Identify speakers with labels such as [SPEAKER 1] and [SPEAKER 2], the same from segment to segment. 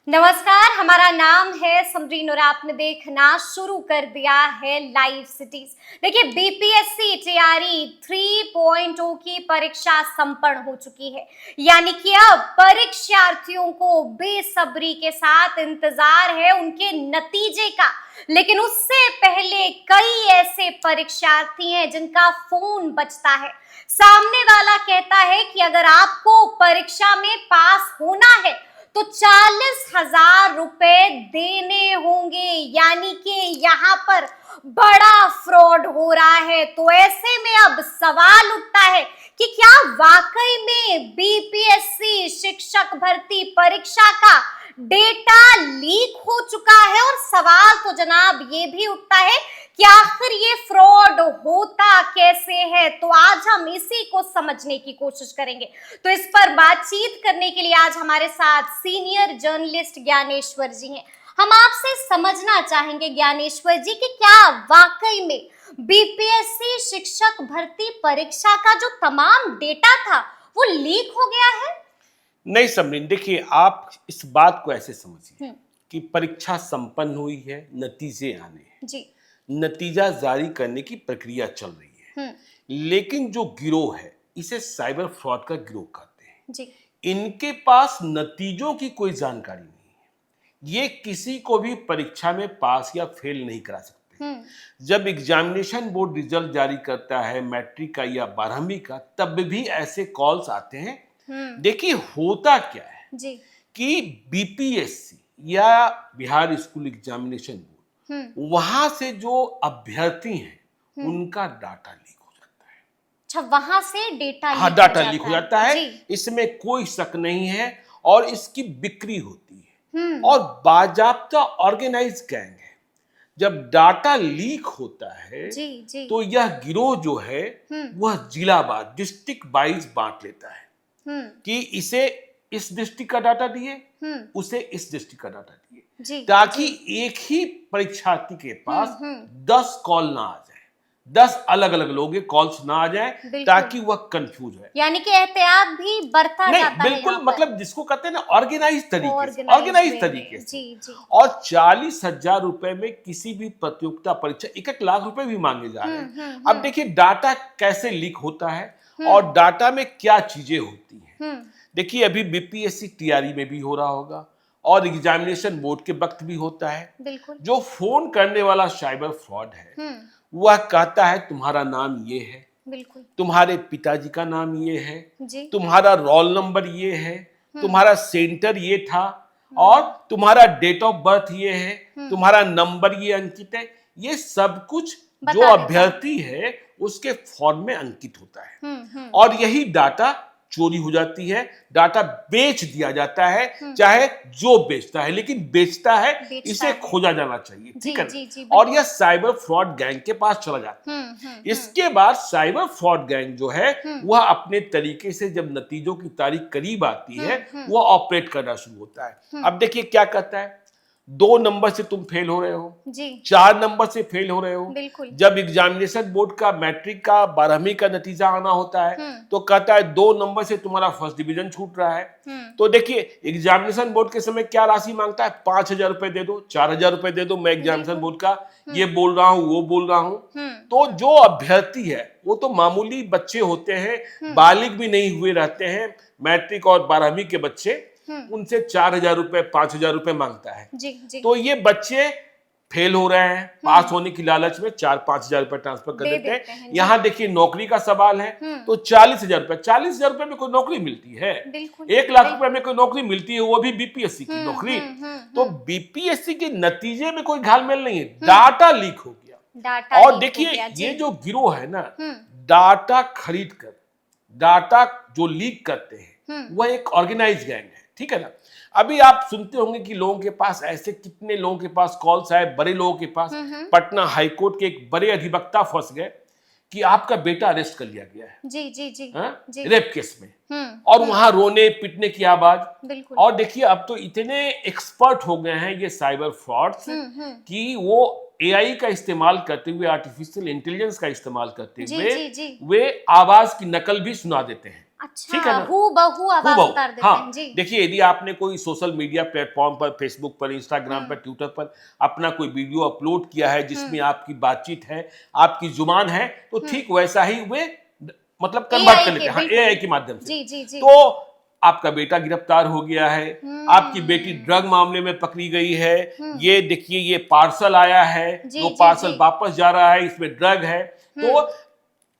[SPEAKER 1] नमस्कार, हमारा नाम है समरीन और आपने देखना शुरू कर दिया है लाइव सिटीज। देखिए, बीपीएससी तैयारी 3.0 की परीक्षा संपन्न हो चुकी है। यानी कि अब परीक्षार्थियों को बेसब्री के साथ इंतजार है उनके नतीजे का। लेकिन उससे पहले कई ऐसे परीक्षार्थी हैं जिनका फोन बजता है। सामने वाला कहता है कि अगर आपको परीक्षा में पास होना है तो 40,000 रुपए देने होंगे। यानी कि यहाँ पर बड़ा फ्रॉड हो रहा है। तो ऐसे में अब सवाल उठता है कि क्या वाकई में बीपीएससी शिक्षक भर्ती परीक्षा का डेटा लीक हो चुका है। और सवाल तो जनाब ये भी उठता है कि आखिर ये फ्रॉड होता कैसे है। तो आज हम इसी को समझने की कोशिश करेंगे। तो इस पर बातचीत करने के लिए आज हमारे साथ सीनियर जर्नलिस्ट ज्ञानेश्वर जी हैं। हम आपसे समझना चाहेंगे ज्ञानेश्वर जी कि क्या वाकई में बीपीएससी शिक्षक भर्ती परीक्षा का जो तमाम डेटा था वो लीक हो गया है?
[SPEAKER 2] नहीं समरीन, देखिए आप इस बात को ऐसे समझिए कि परीक्षा संपन्न हुई है, नतीजे आने हैं
[SPEAKER 1] जी।
[SPEAKER 2] नतीजा जारी करने की प्रक्रिया चल रही है। लेकिन जो गिरोह है इसे साइबर फ्रॉड का गिरोह कहते हैं
[SPEAKER 1] जी।
[SPEAKER 2] इनके पास नतीजों की कोई जानकारी नहीं है। ये किसी को भी परीक्षा में पास या फेल नहीं करा सकते। जब एग्जामिनेशन बोर्ड रिजल्ट जारी करता है मैट्रिक का या 12वीं का, तब भी ऐसे कॉल्स आते हैं। देखिए होता क्या है
[SPEAKER 1] जी।
[SPEAKER 2] कि बीपीएससी या बिहार स्कूल एग्जामिनेशन बोर्ड वहां से जो अभ्यर्थी हैं उनका डाटा लीक हो जाता है।
[SPEAKER 1] अच्छा, वहां से डेटा
[SPEAKER 2] हाँ, डाटा लीक हो जाता है। इसमें कोई शक नहीं है और इसकी बिक्री होती है और बाजाब्ता ऑर्गेनाइज गैंग है। जब डाटा लीक होता है
[SPEAKER 1] जी।
[SPEAKER 2] तो यह गिरोह जो है वह जिलावार डिस्ट्रिक्ट वाइज बांट लेता है कि इसे इस डिस्ट्रिक्ट का डाटा दिए, उसे इस डिस्ट्रिक्ट का डाटा दिए, ताकि एक ही परीक्षार्थी के पास 10 कॉल ना आ जाए, 10 अलग अलग लोगों के कॉल्स ना आ जाए, ताकि वह कंफ्यूज हो।
[SPEAKER 1] यानी कि एहतियात भी बरता जाता है।
[SPEAKER 2] बिल्कुल, मतलब जिसको कहते हैं ना ऑर्गेनाइज तरीके से।
[SPEAKER 1] जी।
[SPEAKER 2] और 40,000 रुपए में किसी भी प्रतियोगिता परीक्षा 1 लाख रुपए भी मांगे जा रहे हैं। अब देखिए डाटा कैसे लीक होता है और डाटा में क्या चीजें होती हैं। देखिए अभी बीपीएससी तैयारी में भी हो रहा होगा और एग्जामिनेशन बोर्ड के वक्त भी होता है।
[SPEAKER 1] बिल्कुल।
[SPEAKER 2] जो फोन करने वाला साइबर फ्रॉड है वह कहता है तुम्हारा नाम ये है,
[SPEAKER 1] बिल्कुल,
[SPEAKER 2] तुम्हारे पिताजी का नाम ये है
[SPEAKER 1] जी,
[SPEAKER 2] तुम्हारा रोल नंबर ये है, तुम्हारा सेंटर ये था और तुम्हारा डेट ऑफ बर्थ ये है, तुम्हारा नंबर ये अंकित है। ये सब कुछ जो अभ्यर्थी है उसके फॉर्म में अंकित होता है और यही डाटा चोरी हो जाती है, डाटा बेच दिया जाता है। चाहे जो बेचता है, लेकिन बेचता है इसे खोजा जाना चाहिए, ठीक है। और यह साइबर फ्रॉड गैंग के पास चला जाता है। इसके बाद साइबर फ्रॉड गैंग जो है वह अपने तरीके से जब नतीजों की तारीख करीब आती है वह ऑपरेट करना शुरू होता है। अब देखिए क्या कहता है, 2 नंबर से तुम फेल हो रहे हो
[SPEAKER 1] जी,
[SPEAKER 2] 4 नंबर से फेल हो रहे हो।
[SPEAKER 1] बिल्कुल।
[SPEAKER 2] जब एग्जामिनेशन बोर्ड का मैट्रिक का 12वीं का नतीजा आना होता है तो कहता है 2 नंबर से तुम्हारा फर्स्ट डिवीजन छूट रहा है। तो देखिए एग्जामिनेशन बोर्ड के समय क्या राशि मांगता है, 5,000 रुपए दे दो, 4,000 रुपए दे दो, मैं एग्जामिनेशन बोर्ड का ये बोल रहा हूँ वो बोल रहा हूँ। तो जो अभ्यर्थी है वो तो मामूली बच्चे होते हैं, बालिग भी नहीं हुए रहते हैं, मैट्रिक और 12वीं के बच्चे, उनसे 4,000 रुपए 5,000 रुपए मांगता है।
[SPEAKER 1] जी।
[SPEAKER 2] तो ये बच्चे फेल हो रहे हैं, पास होने की लालच में 4-5,000 रुपए ट्रांसफर कर देते हैं। यहाँ देखिए नौकरी का सवाल है तो 40,000 रुपए, 40,000 रुपए में कोई नौकरी मिलती है? 1 लाख रुपए में कोई नौकरी मिलती है, वो भी बीपीएससी की नौकरी। तो बीपीएससी के नतीजे में कोई घालमेल नहीं है, डाटा लीक हो गया। और देखिए ये जो गिरोह है ना, डाटा खरीद कर डाटा जो लीक करते हैं वह एक ऑर्गेनाइज गैंग है, ठीक है ना। अभी आप सुनते होंगे कि लोगों के पास ऐसे कितने लोगों के पास कॉल्स आए, बड़े लोगों के पास। पटना हाईकोर्ट के एक बड़े अधिवक्ता फंस गए कि आपका बेटा अरेस्ट कर लिया गया है
[SPEAKER 1] जी।
[SPEAKER 2] रेप केस में, और वहां रोने पीटने की आवाज। और देखिए अब तो इतने एक्सपर्ट हो गए हैं ये साइबर फ्रॉड्स कि वो एआई का इस्तेमाल करते हुए, आर्टिफिशियल इंटेलिजेंस का इस्तेमाल करते हुए वे आवाज की नकल भी सुना देते हैं। ठीक है
[SPEAKER 1] अच्छा,
[SPEAKER 2] ना?
[SPEAKER 1] हूबहू आवाज
[SPEAKER 2] हूबहू।
[SPEAKER 1] उतार देते
[SPEAKER 2] हाँ,
[SPEAKER 1] हैं जी।
[SPEAKER 2] देखिए यदि आपने कोई सोशल मीडिया प्लेटफॉर्म पर, फेसबुक पर, इंस्टाग्राम पर, ट्विटर पर अपना कोई वीडियो अपलोड किया है जिसमें आपकी बातचीत है, आपकी जुबान है, तो ठीक वैसा ही वे मतलब कन्वर्ट
[SPEAKER 1] AI
[SPEAKER 2] कर लेते
[SPEAKER 1] के
[SPEAKER 2] हैं, हाँ,
[SPEAKER 1] बिल्कुल।
[SPEAKER 2] एआई के माध्यम से।
[SPEAKER 1] जी जी जी।
[SPEAKER 2] तो आपका बेटा गिरफ्तार हो गया है, आपकी बेटी ड्रग मामले में पकड़ी गई है, ये देखिए ये पार्सल आया है,
[SPEAKER 1] जी,
[SPEAKER 2] जो
[SPEAKER 1] जी,
[SPEAKER 2] पार्सल
[SPEAKER 1] जी।
[SPEAKER 2] वापस जा रहा है, इसमें ड्रग है। तो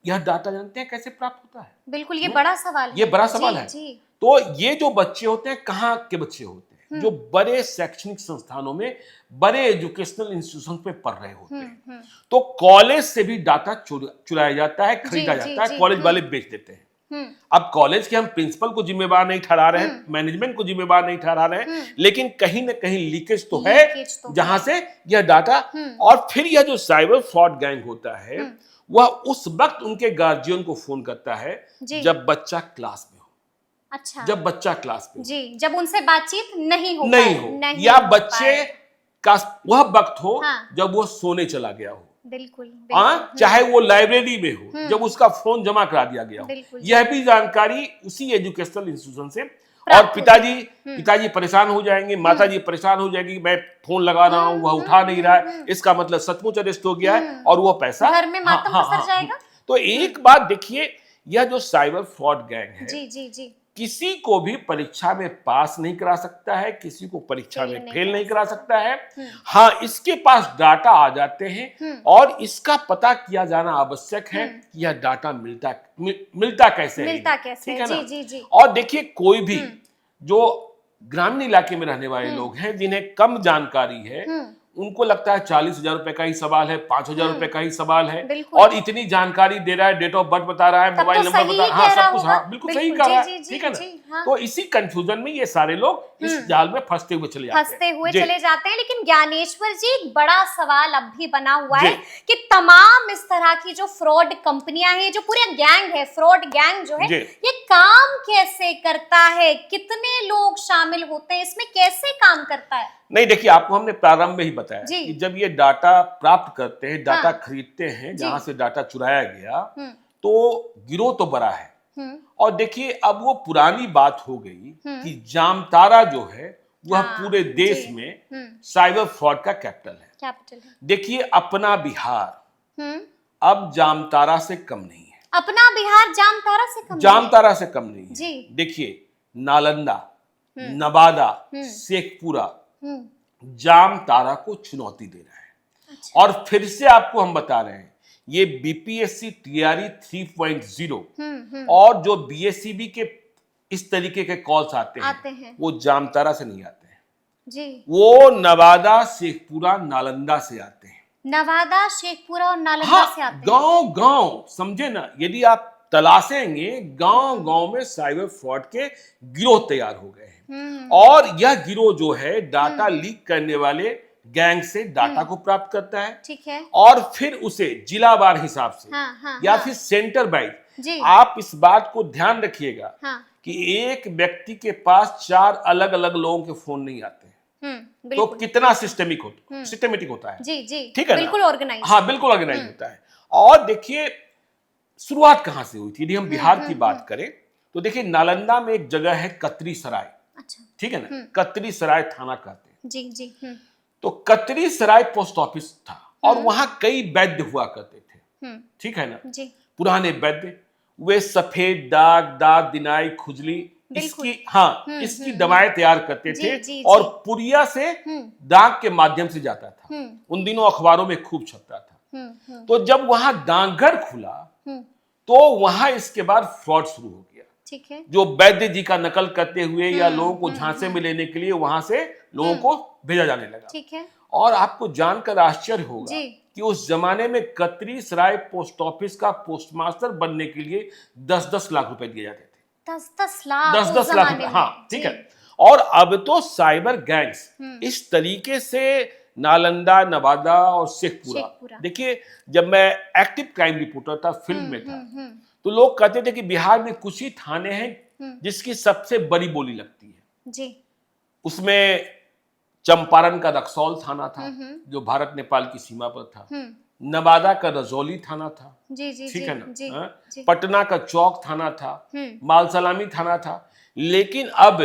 [SPEAKER 2] यह डाटा जानते हैं कैसे प्राप्त होता है?
[SPEAKER 1] बिल्कुल, ये बड़ा सवाल है।
[SPEAKER 2] ये बड़ा सवाल
[SPEAKER 1] जी,
[SPEAKER 2] है।
[SPEAKER 1] जी।
[SPEAKER 2] तो ये जो बच्चे होते हैं, कहाँ के बच्चे होते हैं? जो बड़े शैक्षणिक संस्थानों में, बड़े एजुकेशनल इंस्टीट्यूशन में पढ़ रहे होते हैं। तो कॉलेज से भी डाटा चुराया जाता है, खरीदा
[SPEAKER 1] जी,
[SPEAKER 2] जाता है,
[SPEAKER 1] जी,
[SPEAKER 2] कॉलेज वाले बेच देते हैं।
[SPEAKER 1] हम्म,
[SPEAKER 2] अब कॉलेज के हम प्रिंसिपल को जिम्मेवार नहीं ठहरा रहे हैं, मैनेजमेंट को जिम्मेवार नहीं ठहरा रहे हैं, लेकिन कहीं ना कहीं लीकेज तो है,
[SPEAKER 1] लीकेज तो
[SPEAKER 2] जहां
[SPEAKER 1] है।
[SPEAKER 2] से यह डाटा, और फिर यह जो साइबर फ्रॉड गैंग होता है, वह उस वक्त उनके गार्जियन को फोन करता है
[SPEAKER 1] जी।
[SPEAKER 2] जब बच्चा क्लास में हो,
[SPEAKER 1] अच्छा,
[SPEAKER 2] जब बच्चा क्लास में हो,
[SPEAKER 1] जी, जब उनसे बातचीत नहीं हो
[SPEAKER 2] नहीं
[SPEAKER 1] पाए,
[SPEAKER 2] हो,
[SPEAKER 1] नहीं
[SPEAKER 2] या
[SPEAKER 1] हो
[SPEAKER 2] बच्चे
[SPEAKER 1] पाए।
[SPEAKER 2] का वह वक्त हो
[SPEAKER 1] हाँ।
[SPEAKER 2] जब वो सोने चला गया हो,
[SPEAKER 1] बिल्कुल,
[SPEAKER 2] हाँ,
[SPEAKER 1] बिल्कुल।
[SPEAKER 2] चाहे वो लाइब्रेरी में हो, जब उसका फोन जमा करा दिया गया हो,
[SPEAKER 1] बिल्कुल,
[SPEAKER 2] यह भी जानकारी उसी एजुकेशनल इंस्टीट्यूशन से। और
[SPEAKER 1] प्राप्त
[SPEAKER 2] पिताजी परेशान हो जाएंगे, माताजी परेशान हो जाएगी, मैं फोन लगा रहा हूं, वह उठा नहीं रहा है, इसका मतलब सचमुच अरेस्ट हो गया है, और वो पैसा
[SPEAKER 1] घर में मातम पसर जाएगा।
[SPEAKER 2] तो एक बात देखिए, यह जो साइबर फ्रॉड गैंग है,
[SPEAKER 1] जी जी जी।
[SPEAKER 2] किसी को भी परीक्षा में पास नहीं करा सकता है, किसी को परीक्षा
[SPEAKER 1] फेल
[SPEAKER 2] में
[SPEAKER 1] नहीं
[SPEAKER 2] फेल
[SPEAKER 1] करा
[SPEAKER 2] नहीं करा सकता है। हाँ, इसके पास डाटा आ जाते हैं, और इसका पता किया जाना आवश्यक है कि यह डाटा मिलता कैसे है,
[SPEAKER 1] मिलता कैसे
[SPEAKER 2] ठीक
[SPEAKER 1] है,
[SPEAKER 2] है ना?
[SPEAKER 1] जी जी जी।
[SPEAKER 2] और देखिए, कोई भी जो ग्रामीण इलाके में रहने वाले लोग हैं, जिन्हें कम जानकारी है, उनको लगता है 40,000 रुपए का ही सवाल है, 5,000 रुपए का ही सवाल है,
[SPEAKER 1] बिल्कुल।
[SPEAKER 2] और इतनी जानकारी दे रहा है, डेट ऑफ बर्थ बता रहा है,
[SPEAKER 1] तब
[SPEAKER 2] मोबाइल
[SPEAKER 1] तो
[SPEAKER 2] नंबर
[SPEAKER 1] सही
[SPEAKER 2] बता,
[SPEAKER 1] ही
[SPEAKER 2] हाँ,
[SPEAKER 1] कह रहा
[SPEAKER 2] सब कुछ,
[SPEAKER 1] होगा।
[SPEAKER 2] हाँ, बिल्कुल सही
[SPEAKER 1] बिल्कुल,
[SPEAKER 2] कह रहा
[SPEAKER 1] जी,
[SPEAKER 2] है,
[SPEAKER 1] जी,
[SPEAKER 2] ठीक है
[SPEAKER 1] जी,
[SPEAKER 2] ना?
[SPEAKER 1] हाँ।
[SPEAKER 2] तो इसी कंफ्यूजन में ये सारे लोग इस जाल में फंसते हुए चले जाते हैं,
[SPEAKER 1] फंसते हुए
[SPEAKER 2] जी।
[SPEAKER 1] चले जाते हैं। लेकिन ज्ञानेश्वर जी, एक बड़ा सवाल अब भी बना हुआ है
[SPEAKER 2] जी।
[SPEAKER 1] कि तमाम इस तरह की जो फ्रॉड कंपनियां हैं, जो पूरा गैंग है, फ्रॉड गैंग जो है,
[SPEAKER 2] जी।
[SPEAKER 1] ये काम कैसे करता है? कितने लोग शामिल होते हैं इसमें? कैसे काम करता है?
[SPEAKER 2] नहीं, देखिए, आपको हमने प्रारंभ में ही बताया
[SPEAKER 1] जी।
[SPEAKER 2] कि जब ये डाटा प्राप्त करते हैं, डाटा
[SPEAKER 1] हाँ।
[SPEAKER 2] खरीदते हैं,
[SPEAKER 1] जी।
[SPEAKER 2] जहां से डाटा चुराया गया,
[SPEAKER 1] हम्म
[SPEAKER 2] तो गिरोह तो बड़ा है।
[SPEAKER 1] हम्म
[SPEAKER 2] और देखिए, अब वो पुरानी बात हो गई कि जामतारा जो है, वह
[SPEAKER 1] हाँ,
[SPEAKER 2] पूरे देश
[SPEAKER 1] जी।
[SPEAKER 2] में साइबर फ्रॉड का कैपिटल है।
[SPEAKER 1] कैपिटल है।
[SPEAKER 2] देखिए, अपना बिहार
[SPEAKER 1] हम्म
[SPEAKER 2] अब जामतारा से कम नहीं है,
[SPEAKER 1] अपना बिहार जामतारा से कम नहीं है?
[SPEAKER 2] जामतारा से कम नहीं है।
[SPEAKER 1] जी।
[SPEAKER 2] देखिए, नालंदा, नवादा, शेखपुरा
[SPEAKER 1] हम्म
[SPEAKER 2] जामतारा को चुनौती दे रहा है।
[SPEAKER 1] अच्छा।
[SPEAKER 2] और फिर से आपको हम बता रहे हैं, ये बीपीएससी टीआरई 3.0 और जो बीएससीबी के इस तरीके के कॉल्स आते हैं, वो जामतारा से नहीं आते हैं,
[SPEAKER 1] जी।
[SPEAKER 2] वो नवादा, शेखपुरा, नालंदा से आते हैं।
[SPEAKER 1] नवादा, शेखपुरा और नालंदा
[SPEAKER 2] हाँ,
[SPEAKER 1] से आते हैं।
[SPEAKER 2] गांव गांव, समझे ना, यदि आप तलाशेंगे, गांव गांव में साइबर फ्रॉड के गिरोह तैयार हो गए हैं। और यह गिरोह जो है, डाटा लीक करने वाले गैंग से डाटा को प्राप्त करता है,
[SPEAKER 1] ठीक है।
[SPEAKER 2] और फिर उसे जिलावार हिसाब से,
[SPEAKER 1] हाँ,
[SPEAKER 2] या फिर सेंटर वाइज।
[SPEAKER 1] जी।
[SPEAKER 2] आप इस बात को ध्यान रखिएगा
[SPEAKER 1] हाँ।
[SPEAKER 2] कि एक व्यक्ति के पास 4 अलग अलग लोगों के फोन नहीं आते हैं, तो
[SPEAKER 1] बिल्कुल।
[SPEAKER 2] कितना सिस्टमेटिक होता है,
[SPEAKER 1] जी जी,
[SPEAKER 2] ठीक है ना?
[SPEAKER 1] बिल्कुल ऑर्गेनाइज।
[SPEAKER 2] हाँ, बिल्कुल ऑर्गेनाइज होता है। और देखिए, शुरुआत कहां से हुई थी? यदि हम बिहार की बात करें, तो देखिए, नालंदा में एक जगह है कतरी सराय,
[SPEAKER 1] अच्छा।
[SPEAKER 2] ठीक है ना? कतरी सराय थाना कहते हैं।
[SPEAKER 1] जी जी।
[SPEAKER 2] तो कतरी सराय पोस्ट ऑफिस था, और वहां कई वैद्य हुआ करते थे, ठीक है ना?
[SPEAKER 1] जी।
[SPEAKER 2] पुराने वैद्य, वे सफेद दाग, दांत दिनाई, खुजली, इसकी, हाँ, इसकी दवाएं तैयार करते
[SPEAKER 1] जी,
[SPEAKER 2] थे,
[SPEAKER 1] जी,
[SPEAKER 2] और
[SPEAKER 1] जी।
[SPEAKER 2] पुरिया से डाक के माध्यम से जाता था। उन दिनों अखबारों में खूब छपता था। तो जब वहां डाकघर खुला, तो वहां इसके बाद फ्रॉड शुरू हो गया,
[SPEAKER 1] ठीक है।
[SPEAKER 2] जो वैद्य जी का नकल करते हुए या लोगों को झांसे में लेने के लिए वहां से लोगों को भेजा जाने लगा।
[SPEAKER 1] ठीक है।
[SPEAKER 2] और आपको जानकर आश्चर्य होगा
[SPEAKER 1] जी।
[SPEAKER 2] कि उस जमाने में कतरी सराय पोस्ट ऑफिस का पोस्टमास्टर बनने के लिए 10-10 लाख रुपए दिए जाते थे।
[SPEAKER 1] 10-10 लाख?
[SPEAKER 2] 10-10 लाख रुपए, हाँ, ठीक
[SPEAKER 1] जी।
[SPEAKER 2] है। और अब तो साइबर गैंग्स इस तरीके से नालंदा, नवादा और शेखपुरा। देखिए, जब मैं एक्टिव क्राइम रिपोर्टर था, फील्ड में था, तो लोग कहते थे कि बिहार में कुछ ही थाने हैं जिसकी सबसे बड़ी बोली लगती है।
[SPEAKER 1] जी।
[SPEAKER 2] उसमें चंपारण का रक्सौल थाना था, जो भारत नेपाल की सीमा पर था। नवादा का रजौली थाना था,
[SPEAKER 1] जी जी
[SPEAKER 2] ठीक
[SPEAKER 1] जी,
[SPEAKER 2] है ना,
[SPEAKER 1] जी
[SPEAKER 2] हाँ?
[SPEAKER 1] जी।
[SPEAKER 2] पटना का चौक थाना था, मालसलामी थाना था। लेकिन अब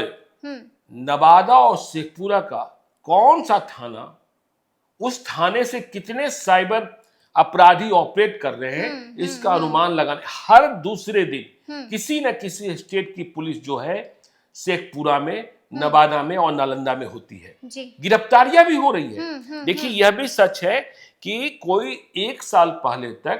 [SPEAKER 2] नवादा और शेखपुरा का कौन सा थाना, उस थाने से कितने साइबर अपराधी ऑपरेट कर रहे हैं, इसका अनुमान लगाने हर दूसरे दिन किसी न किसी स्टेट की पुलिस जो है शेखपुरा में, नवादा में और नालंदा में होती है। गिरफ्तारियां भी हो रही है। देखिए यह भी सच है कि कोई 1 साल पहले तक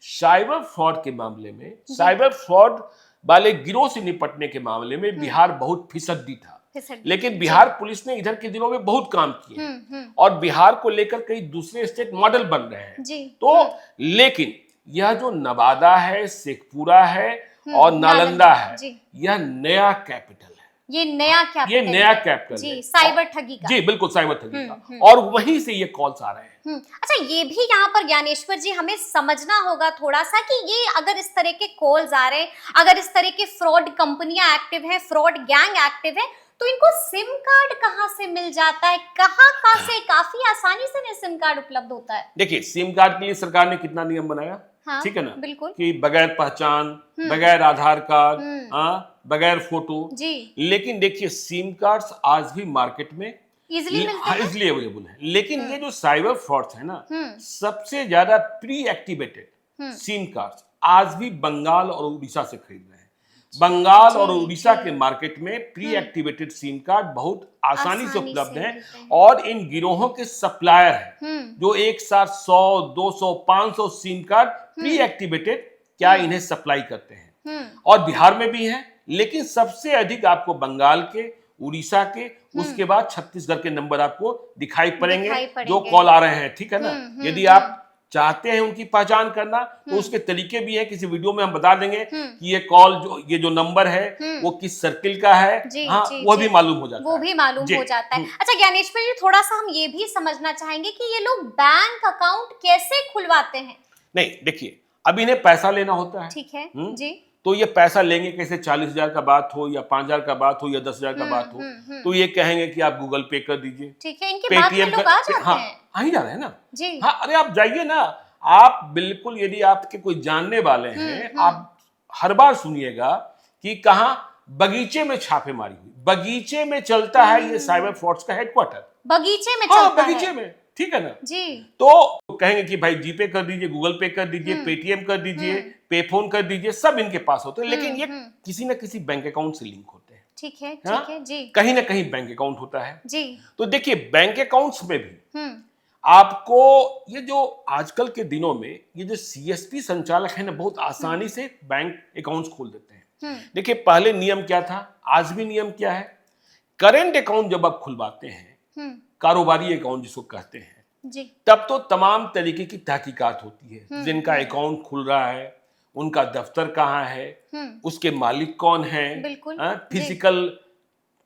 [SPEAKER 2] साइबर फ्रॉड के मामले में, साइबर फ्रॉड वाले गिरोह से निपटने के मामले में बिहार बहुत फिसड्डी था। लेकिन बिहार पुलिस ने इधर के दिनों में बहुत काम किए और बिहार को लेकर कई दूसरे स्टेट मॉडल बन रहे हैं। तो लेकिन यह जो नवादा है, शेखपुरा है और नालंदा है, यह नया कैपिटल है।
[SPEAKER 1] ये नया कैपिटल
[SPEAKER 2] जी,
[SPEAKER 1] साइबर ठगी का।
[SPEAKER 2] जी बिल्कुल, साइबर ठगी का। और वहीं से ये कॉल्स आ रहे हैं।
[SPEAKER 1] अच्छा, ये भी यहाँ पर ज्ञानेश्वर जी हमें समझना होगा थोड़ा सा कि ये अगर इस तरह के कॉल्स आ रहे हैं, अगर इस तरह के फ्रॉड कंपनियां एक्टिव हैं, फ्रॉड गैंग एक्टिव है, तो इनको सिम कार्ड कहाँ से मिल जाता है? कहाँ से काफी आसानी से सिम कार्ड उपलब्ध होता है?
[SPEAKER 2] देखिए, सिम कार्ड के लिए सरकार ने कितना नियम बनाया,
[SPEAKER 1] हाँ,
[SPEAKER 2] ठीक है ना,
[SPEAKER 1] बिल्कुल,
[SPEAKER 2] कि बगैर पहचान, बगैर आधार कार्ड, बगैर फोटो जी। लेकिन देखिए सिम कार्ड्स आज भी मार्केट में इजिली अवेलेबल है। लेकिन ये जो साइबर फ्रॉड्स है ना, सबसे ज्यादा प्री एक्टिवेटेड सिम कार्ड्स आज भी बंगाल और उड़ीसा से खरीद रहे हैं। बंगाल और उड़ीसा के मार्केट में प्री एक्टिवेटेड सिम कार्ड बहुत आसानी से उपलब्ध हैं और इन गिरोहों के सप्लायर हैं जो एक साथ 100, 200, 500 सिम कार्ड प्री एक्टिवेटेड क्या इन्हें सप्लाई करते हैं। और बिहार में भी हैं, लेकिन सबसे अधिक आपको बंगाल के, उड़ीसा के, उसके बाद छत्तीसगढ़ के नंबर आपको दिखाई पड़ेंगे जो कॉल आ रहे हैं, ठीक है ना। यदि आप चाहते हैं उनकी पहचान करना तो उसके तरीके भी है, किसी वीडियो में हम बता देंगे कि ये कॉल ये जो नंबर है वो किस सर्किल का है, वो भी मालूम हो जाता है।
[SPEAKER 1] अच्छा ज्ञानेश्वर जी, थोड़ा सा हम ये भी समझना चाहेंगे कि ये लोग बैंक अकाउंट कैसे खुलवाते हैं?
[SPEAKER 2] नहीं, देखिए अब इन्हें पैसा लेना होता है,
[SPEAKER 1] ठीक है जी।
[SPEAKER 2] तो ये पैसा लेंगे कैसे? 40,000 का बात हो या 5,000 का बात हो या 10,000 का बात हो, तो ये कहेंगे कि आप गूगल पे कर दीजिए,
[SPEAKER 1] ठीक है, इनकी बात में लोग आ जाते हैं।
[SPEAKER 2] आ ही जा रहे हैं ना जी। हाँ, अरे आप जाइए ना, आप बिल्कुल, यदि आपके कोई जानने वाले हैं, आप हर बार सुनिएगा कि कहाँ बगीचे में छापेमारी हुई, बगीचे में चलता है ये साइबर फ्रॉड्स का हेडक्वार्टर,
[SPEAKER 1] बगीचे में चलता है।
[SPEAKER 2] बगीचे में, ठीक है ना
[SPEAKER 1] जी।
[SPEAKER 2] तो कहेंगे कि भाई जीपे कर दीजिए, गूगल पे कर दीजिए, पेटीएम कर दीजिए, पे फोन कर दीजिए, सब इनके पास होते हैं। लेकिन ये किसी न किसी बैंक अकाउंट से लिंक होते हैं,
[SPEAKER 1] ठीक है, ठीक है जी।
[SPEAKER 2] कहीं ना कहीं बैंक अकाउंट होता है
[SPEAKER 1] जी।
[SPEAKER 2] तो देखिए बैंक अकाउंट्स में भी आपको ये जो आजकल के दिनों में ये जो सीएसपी संचालक है ना, बहुत आसानी से बैंक अकाउंट्स खोल देते हैं। देखिए पहले नियम क्या था, आज भी नियम क्या है, करेंट अकाउंट जब आप खुलवाते हैं, कारोबारी अकाउंट जिसको कहते हैं
[SPEAKER 1] जी,
[SPEAKER 2] तब तो तमाम तरीके की तहकीकात होती है। जिनका अकाउंट खुल रहा है, उनका दफ्तर कहाँ है, उसके मालिक कौन है, फिजिकल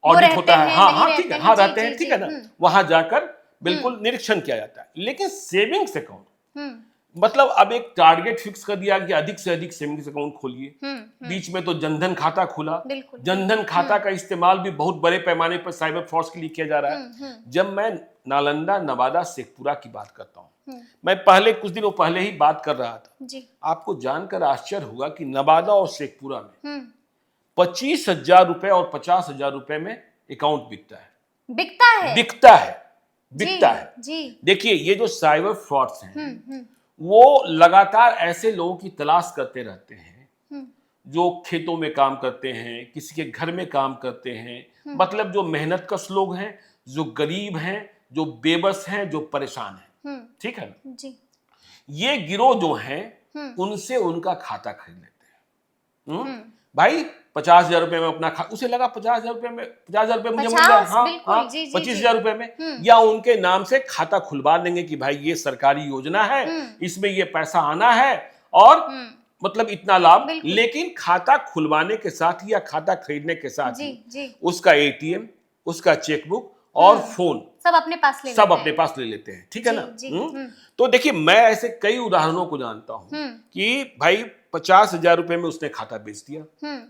[SPEAKER 2] ऑडिट होता है, हाँ ठीक है, हाँ रहते हैं, ठीक है ना, वहां जाकर बिल्कुल निरीक्षण किया जाता है। लेकिन सेविंग्स अकाउंट मतलब अब एक टारगेट फिक्स कर दिया कि अधिक से अधिक सेविंग्स अकाउंट खोलिए। बीच में तो जनधन खाता खुला, जनधन खाता का इस्तेमाल भी बहुत बड़े पैमाने पर साइबर फ्रॉड्स के लिए किया जा रहा है। जब मैं नालंदा, नवादा, शेखपुरा की बात करता हूँ, मैं पहले कुछ दिनों पहले ही बात कर रहा था जी। आपको जानकर आश्चर्य होगा कि नवादा और शेखपुरा में 25,000 रुपए और 50,000 रुपए में अकाउंट बिकता है जी। देखिए ये जो साइबर फ्रॉड्स हैं वो लगातार ऐसे लोगों की तलाश करते रहते हैं जो खेतों में काम करते हैं, किसी के घर में काम करते हैं, मतलब जो मेहनत कश लोग हैं, जो गरीब हैं, जो बेबस हैं, जो परेशान हैं, ठीक है ना जी। ये गिरोह जो हैं उनसे उनका खाता खरीद लेते हैं। भाई 50,000 रुपए में अपना उसे लगा 50,000 रुपए में 50,000 रुपए मुझे मिल जाए, हाँ 25,000 रुपए में, या उनके नाम से खाता खुलवा देंगे कि भाई ये सरकारी योजना है, इसमें ये पैसा आना है और मतलब इतना लाभ। लेकिन खाता खुलवाने के साथ ही या खाता खरीदने के साथ ही उसका एटीएम, उसका चेकबुक और फोन
[SPEAKER 1] सब अपने पास ले लेते हैं,
[SPEAKER 2] ठीक है ना। तो देखिए मैं ऐसे कई उदाहरणों को जानता हूं कि भाई 50,000 रुपए में उसने खाता बेच दिया,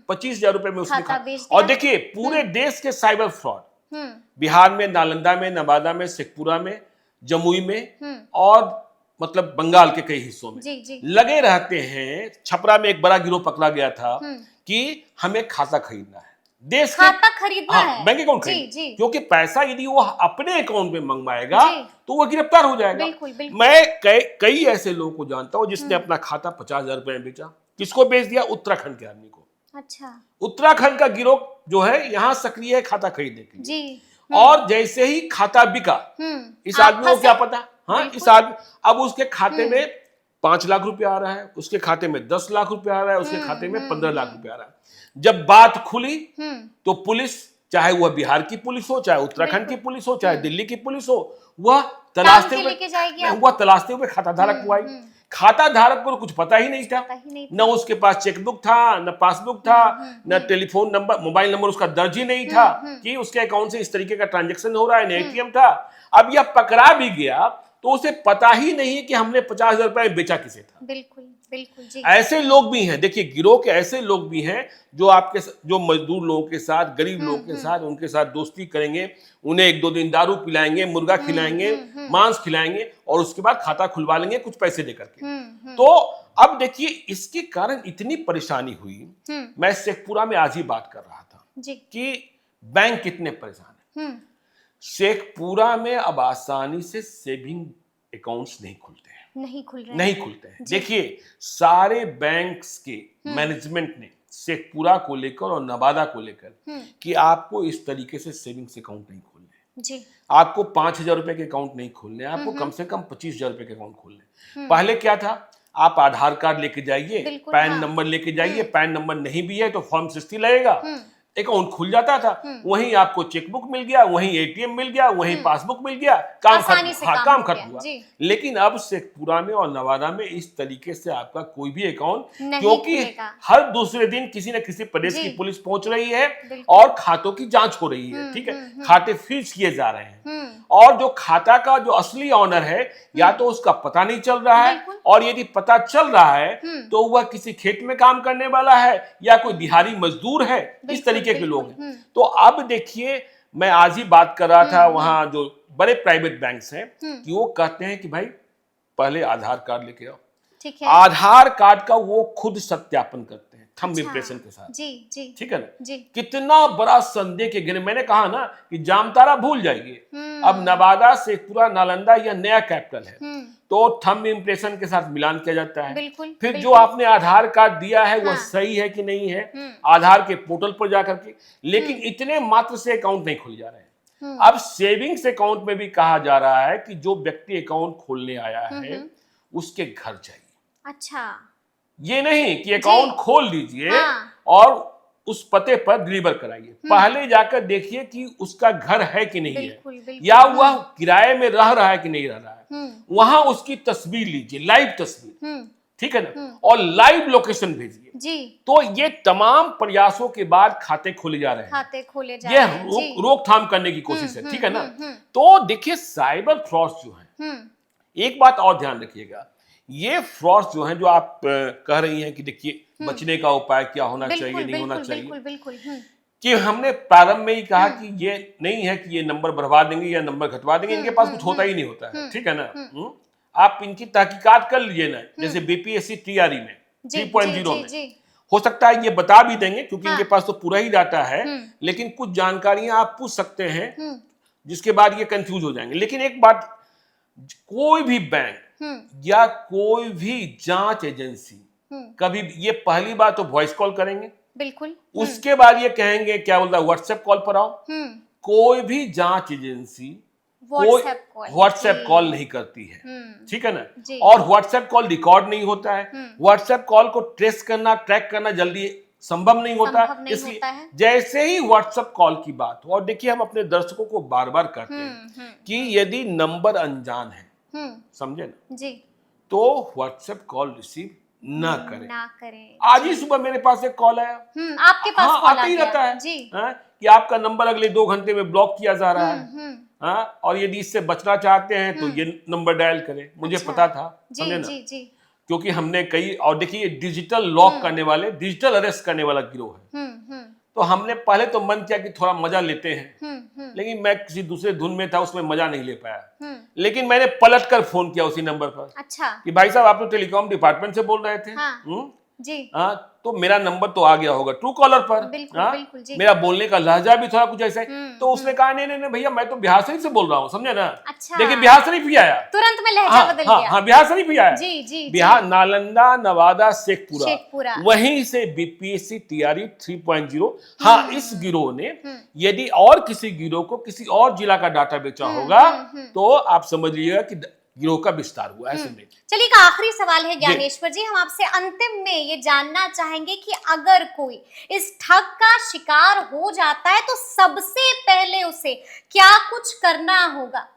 [SPEAKER 2] 25,000 रुपए में उसने खाता। और देखिए पूरे देश के साइबर फ्रॉड बिहार में, नालंदा में, नवादा में, शेखपुरा में, जमुई में और मतलब बंगाल के कई हिस्सों में
[SPEAKER 1] जी जी।
[SPEAKER 2] लगे रहते हैं। छपरा में एक बड़ा गिरोह पकड़ा गया था कि हमें खाता खरीदना है, देश के
[SPEAKER 1] खाता खरीदना है,
[SPEAKER 2] बैंक अकाउंट
[SPEAKER 1] जी
[SPEAKER 2] खरीदना,
[SPEAKER 1] जी
[SPEAKER 2] क्योंकि पैसा यदि वो अपने अकाउंट में मंगवाएगा
[SPEAKER 1] जी।
[SPEAKER 2] तो वो गिरफ्तार हो जाएगा।
[SPEAKER 1] बिल्कुल बिल्कुल।
[SPEAKER 2] मैं कई ऐसे लोगों को जानता हूं जिसने अपना खाता 50,000 रुपए में बेचा। किसको बेच दिया? उत्तराखंड के आदमी को।
[SPEAKER 1] अच्छा।
[SPEAKER 2] उत्तराखंड का गिरोह जो है यहाँ सक्रिय है खाता खरीदने के लिए।
[SPEAKER 1] जी।
[SPEAKER 2] और जैसे ही खाता बिका, इस
[SPEAKER 1] आप
[SPEAKER 2] आदमी को
[SPEAKER 1] फंसे?
[SPEAKER 2] क्या पता, हाँ,
[SPEAKER 1] बिल्कुल।
[SPEAKER 2] इस आदमी अब उसके खाते में 5 लाख रुपया आ रहा है, उसके खाते में 10 लाख रुपया आ रहा है, उसके खाते में 15 लाख रुपया आ रहा है। जब बात खुली तो पुलिस, चाहे वह बिहार की पुलिस हो, चाहे उत्तराखंड की पुलिस हो, चाहे दिल्ली की पुलिस हो, वह तलाशते हुए
[SPEAKER 1] लेके जाएगी
[SPEAKER 2] नहीं, वह तलाशते हुए खाता धारक को आई। खाता धारक को कुछ पता ही नहीं था, न उसके पास चेकबुक था, न पासबुक था, न टेलीफोन नंबर, मोबाइल नंबर उसका दर्ज ही नहीं था कि उसके अकाउंट से इस तरीके का ट्रांजैक्शन हो रहा है, न एटीएम था। अब यह पकड़ा भी गया तो उसे पता ही नहीं है कि हमने 50,000 रुपए बेचा किसे था।
[SPEAKER 1] बिल्कुल बिल्कुल जी।
[SPEAKER 2] ऐसे लोग भी हैं, देखिए गिरोह के ऐसे लोग भी हैं जो मजदूर लोगों के साथ, गरीब लोगों के साथ, उनके साथ दोस्ती करेंगे, उन्हें 1-2 दिन दारू पिलाएंगे, मुर्गा खिलाएंगे, मांस खिलाएंगे और उसके बाद खाता खुलवा लेंगे कुछ पैसे देकर के। तो अब देखिए इसके कारण इतनी परेशानी हुई। मैं शेखपुरा में आज ही बात कर रहा था
[SPEAKER 1] जी।
[SPEAKER 2] कि बैंक कितने परेशान है। शेखपुरा में अब आसानी से सेविंग अकाउंट्स नहीं खुलते हैं, नहीं खुलते हैं। देखिए सारे बैंक्स के मैनेजमेंट ने शेखपुरा को लेकर और नवादा को लेकर कि आपको इस तरीके से सेविंग्स अकाउंट नहीं खोलने जी। आपको 5,000 रुपए के अकाउंट नहीं खोलने, आपको कम से कम 25,000 रुपए के अकाउंट खोलने। पहले क्या था, आप आधार कार्ड लेके जाइए, पैन नंबर लेके जाइए, पैन नंबर नहीं भी है तो फॉर्म 60 लगेगा, अकाउंट खुल जाता था। वहीं आपको चेकबुक मिल गया, वहीं एटीएम मिल गया, वहीं पासबुक मिल गया, काम खत्म हुआ। लेकिन अब शेखपुरा में और नवादा में इस तरीके से आपका कोई भी अकाउंट, क्योंकि हर दूसरे दिन किसी न किसी प्रदेश की पुलिस पहुंच रही है और खातों की जांच हो रही है, ठीक है, खाते फ्रीज किए जा रहे हैं और जो खाता का जो असली ऑनर है या तो उसका पता नहीं चल रहा है, और यदि पता चल रहा है तो वह किसी खेत में काम करने वाला है या कोई दिहाड़ी मजदूर है, इस तरीके के लोग हैं। तो अब देखिए मैं आज ही बात कर रहा था वहां जो बड़े प्राइवेट बैंक्स हैं कि वो कहते हैं कि भाई पहले आधार कार्ड लेके आओ, ठीक है, आधार कार्ड का वो खुद सत्यापन करते हैं थंब इंप्रेशन के साथ जी जी, ठीक है ना जी। कितना बड़ा संदेह के घेरे, मैंने कहा ना कि जामताड़ा भूल जाइए, अब नवादा शेखपुरा नालंदा यह नया कैपिटल है तो थंब इंप्रेशन के साथ मिलान किया जाता है। फिर जो आपने आधार कार्ड दिया है वह सही है कि नहीं है, आधार के पोर्टल पर जाकर के, लेकिन इतने मात्र से अकाउंट नहीं खुल जा रहे हैं। अब सेविंग्स अकाउंट में भी कहा जा रहा है कि जो व्यक्ति अकाउंट खोलने आया है उसके घर जाइए। अच्छा, ये नहीं कि अकाउंट खोल लीजिए और उस पते पर डिलीवर कराइए, पहले जाकर देखिए कि उसका घर है कि नहीं है, या वह किराए में रह रहा है कि नहीं रह रहा है। वहां उसकी तस्वीर लीजिए, लाइव तस्वीर, ठीक है ना, और लाइव लोकेशन भेजिए जी। तो ये तमाम प्रयासों के बाद खाते खोले जा रहे हैं, ये रोकथाम करने की कोशिश है, ठीक है ना। तो देखिए साइबर फ्रॉड्स जो है, एक बात और ध्यान रखिएगा, ये फ्रॉड्स जो हैं जो आप कह रही हैं कि देखिए बचने का उपाय क्या होना चाहिए, नहीं होना चाहिए, कि हमने प्रारंभ में ही कहा कि ये नहीं है कि ये नंबर बढ़वा देंगे या नंबर घटवा देंगे, इनके पास कुछ होता ही नहीं होता है, ठीक है ना। आप इनकी तहकीकात कर लीजिए ना, जैसे बीपीएससी टीआरई में 3.0 में हो सकता है ये बता भी देंगे क्योंकि इनके पास तो पूरा ही डाटा है, लेकिन कुछ जानकारियां आप पूछ सकते हैं जिसके बाद ये कंफ्यूज हो जाएंगे। लेकिन एक बात, कोई भी बैंक या कोई भी जांच एजेंसी कभी, ये पहली बात तो वॉइस कॉल करेंगे, बिल्कुल, उसके बाद ये कहेंगे क्या बोलता है व्हाट्सएप कॉल पर आओ। कोई भी जांच एजेंसी व्हाट्सएप कॉल नहीं करती है, ठीक है ना, और व्हाट्सएप कॉल रिकॉर्ड नहीं होता है, व्हाट्सएप कॉल को ट्रेस करना, ट्रैक करना जल्दी संभव नहीं होता। इसलिए जैसे ही व्हाट्सएप कॉल की बात हो, और देखिए हम अपने दर्शकों को बार बार कहते हैं कि यदि नंबर अनजान है, समझे ना जी, तो व्हाट्सएप कॉल रिसीव ना करें। आज ही सुबह मेरे पास एक कॉल आया, आपके पास कॉल आता ही रहता है जी, कि आपका नंबर अगले 2 घंटे में ब्लॉक किया जा रहा है, और यदि इससे बचना चाहते हैं तो ये नंबर डायल करें। मुझे पता था, समझे ना, क्योंकि हमने कई, और देखिए डिजिटल लॉक करने वाले, डिजिटल अरेस्ट करने वाला गिरोह है। तो हमने पहले तो मन किया कि थोड़ा मजा लेते हैं, लेकिन मैं किसी दूसरे धुन में था, उसमें मजा नहीं ले पाया। लेकिन मैंने पलट कर फोन किया उसी नंबर पर।
[SPEAKER 1] अच्छा।
[SPEAKER 2] कि भाई साहब, आप तो टेलीकॉम डिपार्टमेंट से बोल रहे थे।
[SPEAKER 1] हाँ, जी।
[SPEAKER 2] तो मेरा नंबर तो आ गया होगा ट्रू कॉलर पर।
[SPEAKER 1] बिल्कुल, बिल्कुल, जी।
[SPEAKER 2] मेरा बोलने का लहजा भी थोड़ा कुछ ऐसा है। तो उसने कहा नहीं नहीं नहीं भैया, मैं तो बिहार शरीफ से बोल रहा हूँ, समझे ना।
[SPEAKER 1] अच्छा।
[SPEAKER 2] देखिए बिहार शरीफ ही आया,
[SPEAKER 1] तुरंत में लहजा बदल गया।
[SPEAKER 2] हाँ, बिहार शरीफ ही आया।
[SPEAKER 1] जी जी।
[SPEAKER 2] बिहार, नालंदा, नवादा,
[SPEAKER 1] शेखपुरा,
[SPEAKER 2] वहीं से बीपीएससी टीआरई 3.0। हाँ, इस गिरोह ने यदि और किसी गिरोह को किसी और जिला का डाटा बेचा होगा तो आप समझ लीजिएगा कि गिरोह का विस्तार हुआ है। समझे।
[SPEAKER 1] चलिए, एक आखिरी सवाल है ज्ञानेश्वर जी, हम आपसे अंतिम में ये जानना चाहेंगे कि अगर कोई इस ठग का शिकार हो जाता है तो सबसे पहले उसे क्या कुछ करना होगा?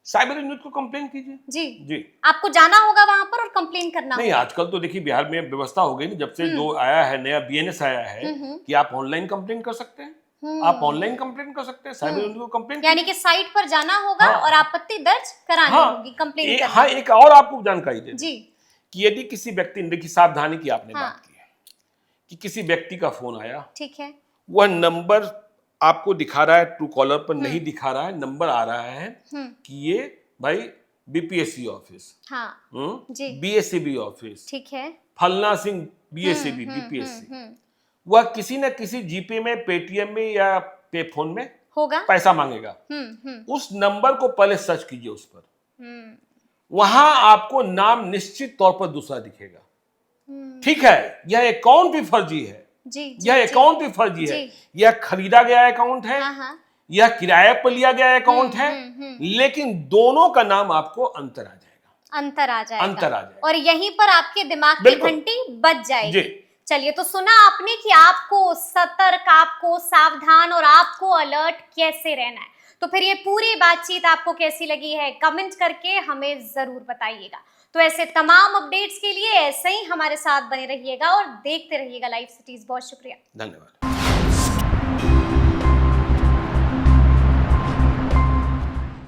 [SPEAKER 2] साइबर यूनिट को कंप्लेन कीजिए।
[SPEAKER 1] जी
[SPEAKER 2] जी,
[SPEAKER 1] आपको जाना होगा वहां पर और कंप्लेन करना
[SPEAKER 2] नहीं,
[SPEAKER 1] होगा।
[SPEAKER 2] आजकल तो देखिए बिहार में व्यवस्था हो गई ना, जब से जो आया है नया बीएनएस आया है कि आप ऑनलाइन कंप्लेन कर सकते हैं। आप ऑनलाइन कंप्लेन कर सकते हैं, साइबर यूनिट को कंप्लेन,
[SPEAKER 1] यानी कि साइट पर जाना होगा और आपत्ति दर्ज करानी होगी, कंप्लेन करनी।
[SPEAKER 2] हाँ, एक और आपको जानकारी दे
[SPEAKER 1] जी,
[SPEAKER 2] कि यदि किसी व्यक्ति, देखिए सावधानी की आपने बात की है कि किसी व्यक्ति का फोन आया,
[SPEAKER 1] ठीक है,
[SPEAKER 2] वह नंबर आपको दिखा रहा है, ट्रू कॉलर पर नहीं दिखा रहा है, नंबर आ रहा है कि ये भाई बीपीएससी ऑफिस,
[SPEAKER 1] हाँ जी,
[SPEAKER 2] बीएससीबी ऑफिस,
[SPEAKER 1] ठीक है,
[SPEAKER 2] फलना सिंह बीएससीबी बीपीएससी, वह किसी न किसी जीपे में, पेटीएम में या पे फोन में
[SPEAKER 1] होगा,
[SPEAKER 2] पैसा मांगेगा। उस नंबर को पहले सर्च कीजिए उस पर, वहां आपको नाम निश्चित तौर पर दूसरा दिखेगा। ठीक है, यह अकाउंट भी फर्जी है।
[SPEAKER 1] जी,
[SPEAKER 2] यह अकाउंट भी फर्जी है, यह खरीदा गया अकाउंट है, यह किराए पर लिया गया अकाउंट है, लेकिन दोनों का नाम आपको अंतर आ जाएगा। और
[SPEAKER 1] यहीं पर आपके दिमाग की घंटी बज जाएगी। चलिए, तो सुना आपने कि आपको सतर्क, आपको सावधान और आपको अलर्ट कैसे रहना है। तो फिर ये पूरी बातचीत आपको कैसी लगी है, कमेंट करके हमें जरूर बताइएगा। तो ऐसे तमाम अपडेट्स के लिए ऐसे ही हमारे साथ बने रहिएगा और देखते रहिएगा लाइव सिटीज। बहुत शुक्रिया,
[SPEAKER 2] धन्यवाद।